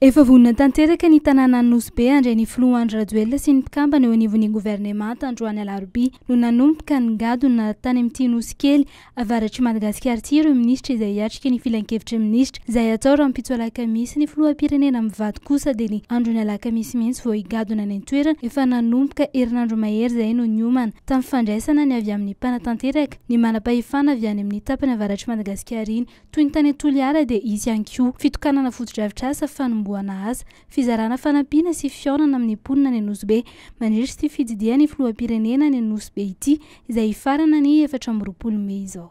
Efa vonina tanteraka ny tanàna Nosy Be andray ny filoha Andry Rajoelina sy ny mpikambana eo anivon'ny gouvernemanta androany alarobia no nanomboka ny gadona tany amin'ity Nosy kely avaratry Madagasikara ity ireo minisitra izay hiatrika ny filan-kevitry minisitra izay atao raha mipitso alakamisy ny filoham-pirenena mivady kosa dia ny andron'ny alakamisy mihitsy vao higadona any an-toerana efa nanomboka herinandro mahery izay no niomana tamin'ny fandraisana ny avy amin'ny mpanatanteraka ny manam-pahefana avy any amin'ny tapany avaratry Madagasikara iny toy ny tany Toliara dia izy ihany koa fitokanana foto-drafitr'asa asa fizarana fanampiana sy fiaonana amin'ny mponina ny Nosy Be mandritra sy fididiana ny filoham-pirenena ny Nosy Be ity izay hifarana ny 4 Mei izao.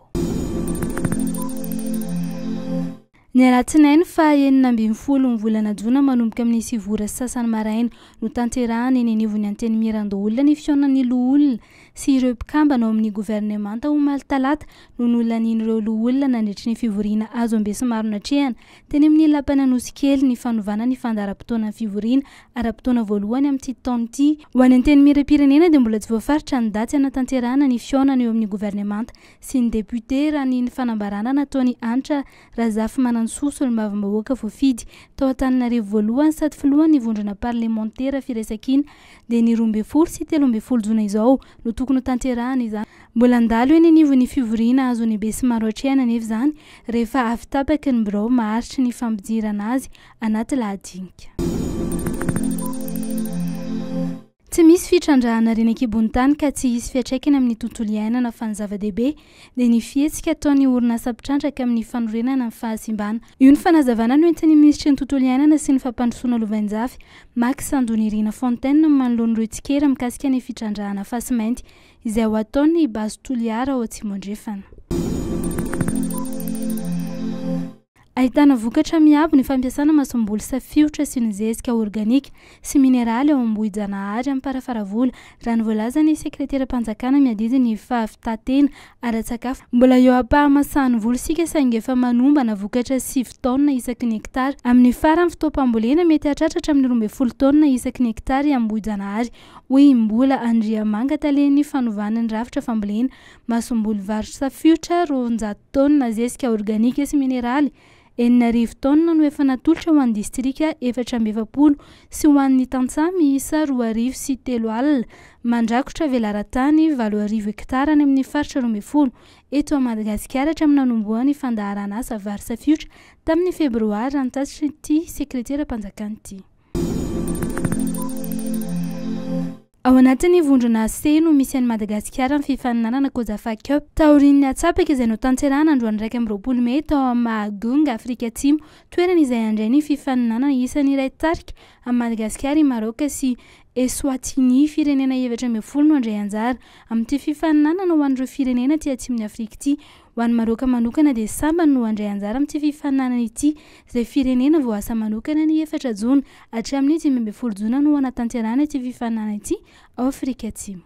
Ny alatsinainy fa 9 ny volana Jona manomboka amin'ny 7 sasany maraina no tanterahany eny anivon'ny anteny mirandoolona ny fiaonan'ny loholona sy ireo mpikambana ao amin'ny gouvernemanta omaly talata no nolanin'ireo loholona nandritry ny fivoriana azo ambesomaro natrehana teny amin'ny lapana Nosy kely ny fanovana ny fandaharam-potoana fivoriana ara-potoana voalohany amin'ity taona ity ho any anteny miram-pirenena dia mbola tsy voafaritra ny daty hanatanterahana ny fiaonana eo amin'ny gouvernemanta sy ny deputé raha ny fanambarana nataony Antra Razafy Manansoso ny mavambahoaka voafidy tao Antananarivo voalohany sady filohan'ny vondrona parlementaire firesakina dia ny 12 sy 13 Jona izao no tokony tanterahana izany. Mbola andalo eny anivon'ny fivoriana azon'ny Besimaro hatrehana nefa izany rehefa avy tapaky ny birao maharitry ny fampidirana azy anaty lahadinika. Tsy misy fitrandrahana reny an-kibon'ny tany ka tsy hisy fiantraikany amin'ny tontolo iainana fa ny zava-dehibe dia ny fihetsika ataon'ny orinasa mpitrandraka amin'ny fanorenana ny fahasimbana. Io ny fanazavana no entin'ny ministry ny tontolo iainana sy ny fampandrosoana Lovanjafy Max Andonirina Fontaine manoloana ireo tsikera mikasika ny fitrandrahana fasy mainty izay ho ataon'ny Bazo Toliara ao Atsimo andrefana. Ahitana vokatra miabo ny fampiasana masomboly safiotra sy ny zezika organika sy mineraly ao Ambohijanahary amin'ny Parafaravola raha ny voalaza ny sekretera mpanjakana miadidy ny fahafitatena ara-tsakafo. Mbola eo ampahamasahany volo sika saingy efa manombana vokatra 7 tonna isaky ny hektara amin'ny farany fitoam-pambolena mety hahatratratra amin'ny 12 tonna isaky ny hektara Ambohijanahary hoy mbola Andriamanga Taleny fanovana ny rafitra fambolena masomboly varotra safiotra 200 tonna zezika organika sy mineraly 9 tonna no efa natolotra ho an'ny distrika 470 sy ho an'ny Tantsamy isa 203 alina mandrakotra velaran-tany 7 hektara any amin'ny faritra 12 eto a Madagasikara hatramin'ny nanombohan'ny fandaharana asa vary safiotra tamin'ny febroary antatitra ity sekretera mpanjakana ity. Ao anatin'ny vondrona C no misy an'i Madagasikara ny fifaninanana Kozafa Cup taorian'ny atsapaka izay no tanterahana androany 20 Mei tao Mahagonga Afrika Atsimo toerana izay andray ny fifaninanana isan'ny iray tarika a Madagasikara i Maroka sy Eswatini firenena 10 no andray anjara amin'ity fifaninanana ho an'ireo firenena ty atsimon'ny Afrika ity ho an'ny Maroka manokana dia sambany no andray anjara amin'ity fifaninanana ity izay firenena voasa manokana ny 4 Jona hatramin'ny 15 Jona no anatanterahana ity fifaninanana ity ao Afrika Atsimo.